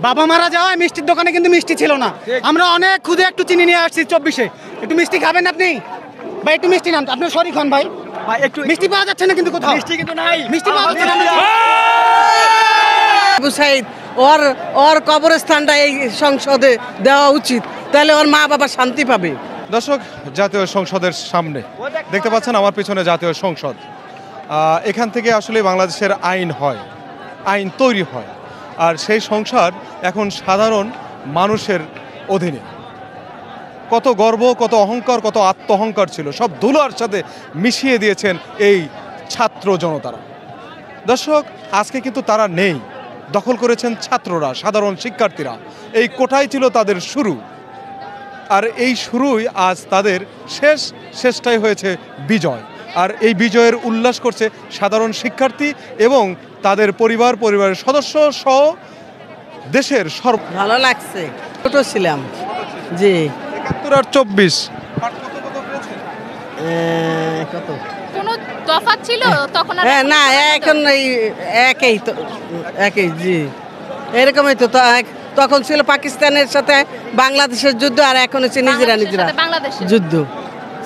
বাবা মারা যাওয়ায় মিষ্টির দোকানে কিন্তু মিষ্টি ছিল না। আমরা অনেক খুদে একটু চিনি নিয়ে আসছি 24-এ। একটু মিষ্টি খাবেন আপনি ভাই? একটু মিষ্টি নাম আপনার শরীর খান ভাই। একটু মিষ্টি পাওয়া যাচ্ছে না কিন্তু কোথাও, মিষ্টি কিন্তু নাই, মিষ্টি পাওয়া যাচ্ছে না। আবু সাইদ ওর কবরস্থানটা এই সংসদে দেওয়া উচিত, তাহলে ওর মা বাবা শান্তি পাবে। দর্শক, জাতীয় সংসদের সামনে দেখতে পাচ্ছেন আমার পিছনে জাতীয় সংসদ। এখান থেকে আসলে বাংলাদেশের আইন হয়, আইন তৈরি হয়, আর সেই সংসদ এখন সাধারণ মানুষের অধীনে। কত গর্ব, কত অহংকার, কত আত্ম অহংকার ছিল, সব ধুলোর সাথে মিশিয়ে দিয়েছেন এই ছাত্র জনতারা। দর্শক, আজকে কিন্তু তারা নেই, দখল করেছেন ছাত্ররা, সাধারণ শিক্ষার্থীরা। এই কোটাই ছিল তাদের শুরু, আর এই শুরুই আজ তাদের শেষটাই হয়েছে বিজয়। আর এই বিজয়ের উল্লাস করছে সাধারণ শিক্ষার্থী এবং তাদের পরিবারের সদস্য সহ দেশের ভালো লাগছে, ছোট ছিলাম জি। ৭১ আর ২৪ কত কোনো তফাৎ ছিল তখন? না, এখন এই একই জি, এরকমই তো। তখন ছিল পাকিস্তানের সাথে বাংলাদেশের যুদ্ধ, আর এখন হচ্ছে নিজেরা যুদ্ধ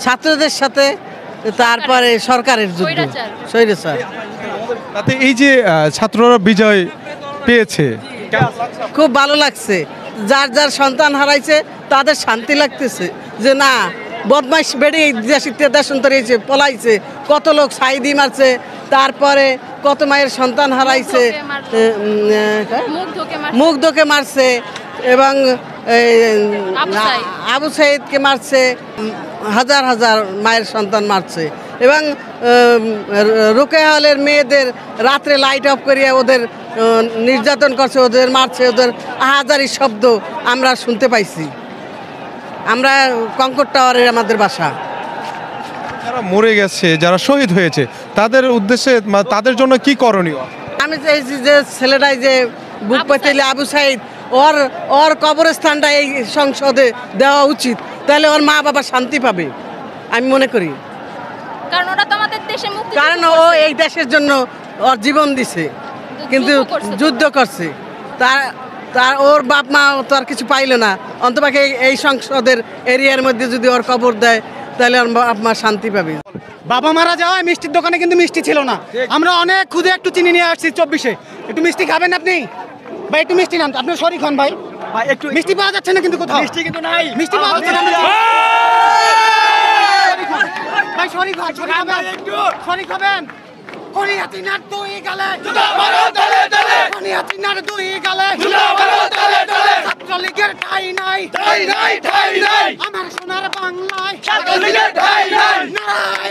ছাত্রদের সাথে, তারপরে সরকারের যুদ্ধ, স্বৈরাচার। তাতে এই যে ছাত্ররা বিজয় পেয়েছে, খুব ভালো লাগছে। যার যার সন্তান হারাইছে তাদের শান্তি লাগতেছে যে না, বদমাইশ বেড়ে দেশান্তরিয়েছে, পলাইছে, কত লোক সাইদি মারছে, তারপরে কত মায়ের সন্তান হারাইছে, মুগ্ধকে মারছে, এবং আবু সাইদকে মারছে, হাজার হাজার মায়ের সন্তান মারছে, এবং রোকেয়া হলের মেয়েদের রাত্রে লাইট অফ করিয়ে ওদের নির্যাতন করছে, ওদের মারছে, ওদের আহাজারি শব্দ আমরা শুনতে পাইছি। আমরা কঙ্কর টাওয়ারের আমাদের বাসা। যারা মরে গেছে, যারা শহীদ হয়েছে, তাদের উদ্দেশ্যে তাদের জন্য কি করণীয়? আমি চাইছি যে ছেলেটাই যে বুক পেতেলে আবু সাইদ, ওর কবরস্থানটা এই সংসদে দেওয়া উচিত, তাহলে ওর মা বাবা শান্তি পাবে আমি মনে করি। কারণ ও এই দেশের জন্য ওর জীবন দিছে, কিন্তু যুদ্ধ করছে, তার ওর বাপ মা তো আর কিছু পাইলো না, অন্তপাকে এই সংসদের এরিয়ার মধ্যে যদি ওর কবর দেয়, তাহলে ওর বাপ মা শান্তি পাবে। বাবা মারা যাওয়ায় মিষ্টির দোকানে কিন্তু মিষ্টি ছিল না। আমরা অনেক খুদে একটু চিনি নিয়ে আসছি 24-এ। একটু মিষ্টি খাবেন আপনি ভাই? একটু মিষ্টি নাম আপনার শরীর খান ভাই। একটু মিষ্টি পাওয়া যাচ্ছে না কিন্তু কোথাও, মিষ্টি কিন্তু নাই, মিষ্টি পাওয়া যাচ্ছে না ভাই। শরীর খাবেন, শরীর খাবেন। করিয়াতিনার দুই গালে জুতা মারো তলে তলে, করিয়াতিনার দুই গালে জুতা মারো তলে তলে। ছাত্রলীগের ঠাই নাই, ঠাই নাই, ঠাই নাই আমার সোনার বাংলায়। ছাত্রলীগের ঠাই নাই, নাই